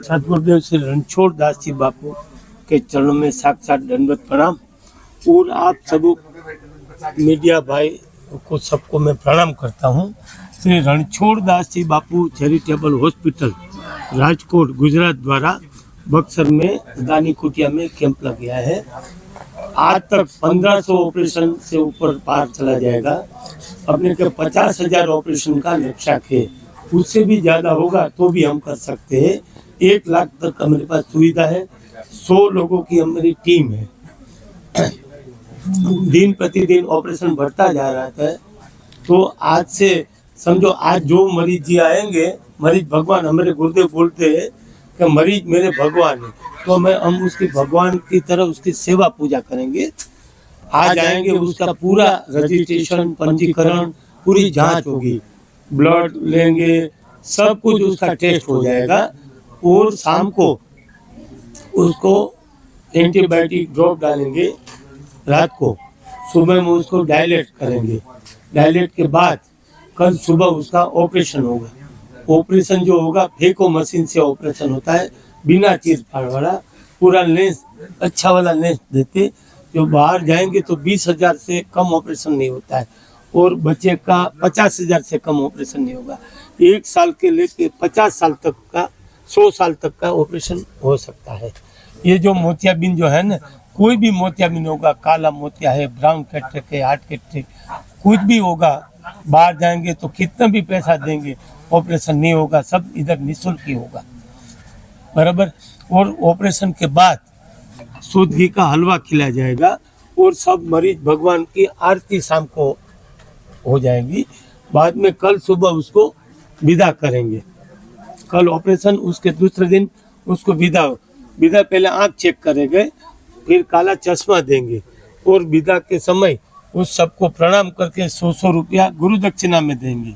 सतगुरुदेव श्री रणछोड़ दास जी बापू के चरणों में साक्षात दंडवत प्रणाम। और आप सब मीडिया भाई को सबको मैं प्रणाम करता हूँ। श्री रणछोड़ दास जी बापू चैरिटेबल हॉस्पिटल राजकोट गुजरात द्वारा बक्सर में दानी कुटिया में कैंप लग गया है। आज तक 1500 ऑपरेशन से ऊपर पार चला जाएगा। अपने के 50,000 ऑपरेशन का लक्ष्य है, उससे भी ज़्यादा होगा तो भी हम कर सकते हैं। 1 लाख तक हमारे पास सुविधा है। 100 लोगों की हमारी टीम है। दिन प्रतिदिन ऑपरेशन बढ़ता जा रहा है। तो आज से समझो, आज जो मरीज जी आएंगे, मरीज भगवान, हमारे गुरुदेव बोलते हैं कि मरीज मेरे भगवान है, तो हम उसकी भगवान की तरह उसकी सेवा पूजा करेंगे। आज आएंगे, उसका पूरा रजिस्ट्रेशन, पंजीकरण, पूरी जांच होगी, ब्लड लेंगे, सब कुछ उसका टेस्ट हो जाएगा। और शाम को उसको एंटीबायोटिक ड्रॉप डालेंगे, रात को, सुबह में उसको डायलेट करेंगे। डायलेट के बाद कल सुबह उसका ऑपरेशन होगा। ऑपरेशन जो होगा फेको मशीन से ऑपरेशन होता है, बिना चीर फाड़ वाला, पूरा लेंस, अच्छा वाला लेंस देते। जो बाहर जाएंगे तो 20,000 से कम ऑपरेशन नहीं होता है, और बच्चे का 50,000 से कम ऑपरेशन नहीं होगा। 1 साल के लेके 50 साल तक का, 100 साल तक का ऑपरेशन हो सकता है। ये जो मोतियाबिंद जो है ना, कोई भी मोतियाबिंद होगा, काला मोतिया है, ब्राउन कैटरेक है, हार्ट कैटरेक, कुछ भी होगा, बाहर जाएंगे तो कितना भी पैसा देंगे, ऑपरेशन नहीं होगा, सब इधर निःशुल्क ही होगा, बराबर। और ऑपरेशन के बाद शुद्ध घी का हलवा खिलाया जाएगा, और सब मरीज भगवान की आरती शाम को हो जाएगी। बाद में कल सुबह उसको विदा करेंगे। कल ऑपरेशन, उसके दूसरे दिन उसको विदा पहले आँख चेक करेंगे, फिर काला चश्मा देंगे, और विदा के समय उस सबको प्रणाम करके 100 रुपया गुरु दक्षिणा में देंगे।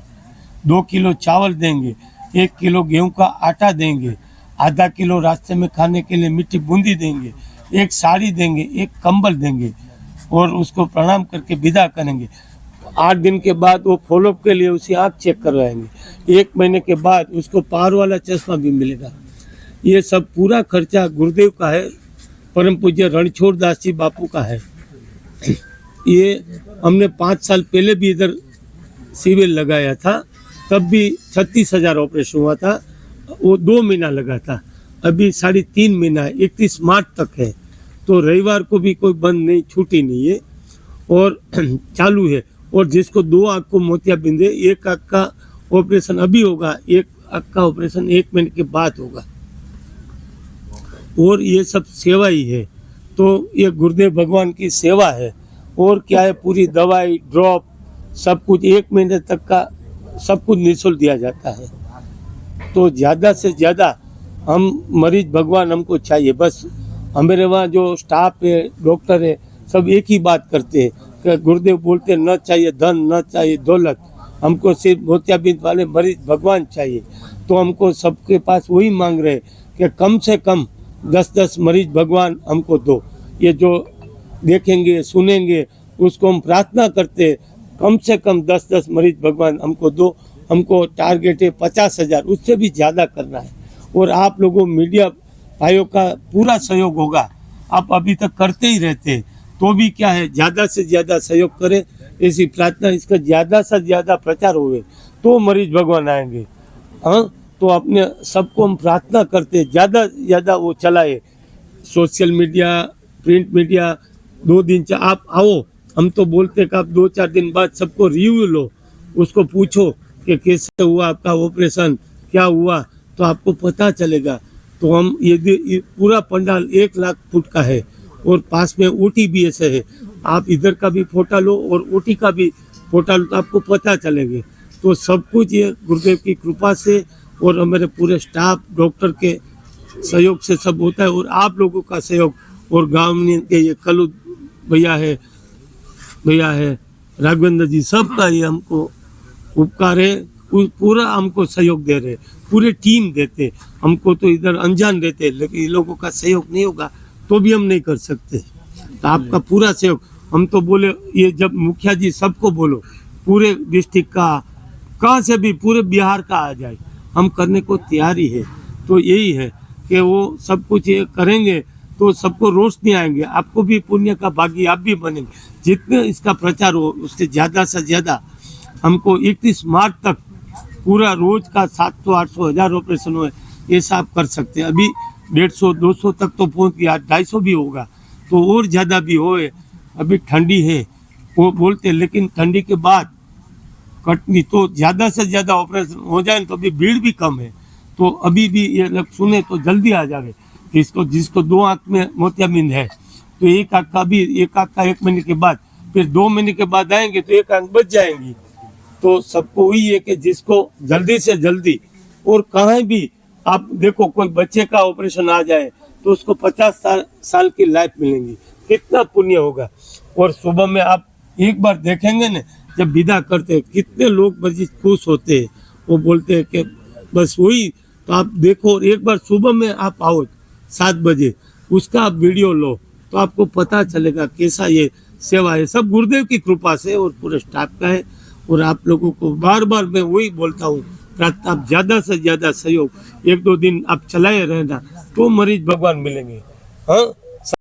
2 किलो चावल देंगे, 1 किलो गेहूं का आटा देंगे, आधा किलो रास्ते में खाने के लिए मीठी बूंदी देंगे, 1 साड़ी देंगे, 1 कंबल देंगे, और उसको प्रणाम करके विदा करेंगे। 8 दिन के बाद वो फॉलोअप के लिए उसे आँख चेक करवाएंगे। 1 महीने के बाद उसको पावर वाला चश्मा भी मिलेगा। ये सब पूरा खर्चा गुरुदेव का है, परम पूज्य रणछोड़ दास जी बापू का है। ये हमने 5 साल पहले भी इधर शिविर लगाया था, तब भी 36,000 ऑपरेशन हुआ था। वो 2 महीना लगा था, अभी 3.5 महीना है, 31 मार्च तक है। तो रविवार को भी कोई बंद नहीं, छुट्टी नहीं है, और चालू है। और जिसको 2 आँख को मोतियाबिंद है, 1 आँख का ऑपरेशन अभी होगा, 1 आँख का ऑपरेशन 1 महीने के बाद होगा। और ये सब सेवा ही है। तो ये गुरुदेव भगवान की सेवा है। और क्या है, पूरी दवाई, ड्रॉप, सब कुछ 1 महीने तक का सब कुछ निःशुल्क दिया जाता है। तो ज़्यादा से ज़्यादा हम मरीज भगवान हमको चाहिए। बस हमारे वहाँ जो स्टाफ है, डॉक्टर है, सब एक ही बात करते हैं कि गुरुदेव बोलते न चाहिए धन, न चाहिए दौलत, हमको सिर्फ मोतियाबिंद वाले मरीज भगवान चाहिए। तो हमको सबके पास वही मांग रहे कि कम से कम 10-10 मरीज भगवान हमको दो। ये जो देखेंगे, सुनेंगे, उसको हम प्रार्थना करते, कम से कम 10-10 मरीज भगवान हमको दो। हमको टारगेट है 50,000, उससे भी ज़्यादा करना है। और आप लोगों मीडिया भाइयों का पूरा सहयोग होगा। आप अभी तक करते ही रहते, तो भी क्या है, ज़्यादा से ज़्यादा सहयोग करें, ऐसी प्रार्थना। इसका ज़्यादा से ज़्यादा प्रचार होवे तो मरीज भगवान आएंगे। हाँ, तो अपने सबको हम प्रार्थना करते, ज़्यादा से ज़्यादा वो चलाए, सोशल मीडिया, प्रिंट मीडिया। 2 दिन आप आओ, हम तो बोलते कि आप 2-4 दिन बाद सबको रिव्यू लो, उसको पूछो कि कैसे हुआ आपका ऑपरेशन, क्या हुआ, तो आपको पता चलेगा। तो हम ये पूरा पंडाल 1 लाख फुट का है, और पास में ओटी भी ऐसे है। आप इधर का भी फोटा लो और ओटी का भी फोटा लो, तो आपको पता चलेगा। तो सब कुछ ये गुरुदेव की कृपा से और हमारे पूरे स्टाफ, डॉक्टर के सहयोग से सब होता है। और आप लोगों का सहयोग, और गाँव में के ये कलू भैया है, राघवेंद्र जी, सबका ये हमको उपकार है। पूरा हमको सहयोग दे रहे, पूरे टीम देते। हमको तो इधर अनजान रहते, लेकिन इन लोगों का सहयोग नहीं होगा तो भी हम नहीं कर सकते। तो आपका पूरा सहयोग, हम तो बोले ये जब मुखिया जी सबको बोलो, पूरे डिस्ट्रिक्ट का, कहाँ से भी, पूरे बिहार का आ जाए, हम करने को तैयार ही है। तो यही है कि वो सब कुछ ये करेंगे तो सबको रोशनी आएंगे, आपको भी पुण्य का भागी आप भी बनेंगे। जितने इसका प्रचार हो उससे ज़्यादा से ज़्यादा हमको 31 मार्च तक पूरा रोज का 700 800 1000 ऑपरेशन हुए, ऐसा आप कर सकते हैं। अभी 150 200 तक तो पहुंच गया, 250 भी होगा तो और ज़्यादा भी होए। अभी ठंडी है वो बोलते, लेकिन ठंडी के बाद कटनी तो ज़्यादा से ज़्यादा ऑपरेशन हो जाए तो अभी भीड़ भी कम है। तो अभी भी ये लोग सुने तो जल्दी आ जाए। जिसको जिसको 2 आँख में मोतियाबिंद है तो एक आँख का भी, एक आँख का 1 महीने के बाद, फिर 2 महीने के बाद आएंगे तो एक आँख बच जाएंगी। तो सबको वही है कि जिसको जल्दी से जल्दी, और कहीं भी आप देखो कोई बच्चे का ऑपरेशन आ जाए तो उसको 50 साल की लाइफ मिलेंगी, कितना पुण्य होगा। और सुबह में आप एक बार देखेंगे ना, जब विदा करते हैं कितने लोग मर्जी खुश होते हैं, वो बोलते हैं कि बस वही। तो आप देखो, और एक बार सुबह में आप आओ 7 बजे, उसका आप वीडियो लो तो आपको पता चलेगा कैसा ये सेवा है। सब गुरुदेव की कृपा से और पूरे स्टाफ का है। और आप लोगों को बार बार मैं वही बोलता हूँ, आप ज़्यादा से ज़्यादा सहयोग, 1-2 दिन आप चलाए रहना तो मरीज भगवान मिलेंगे। हाँ,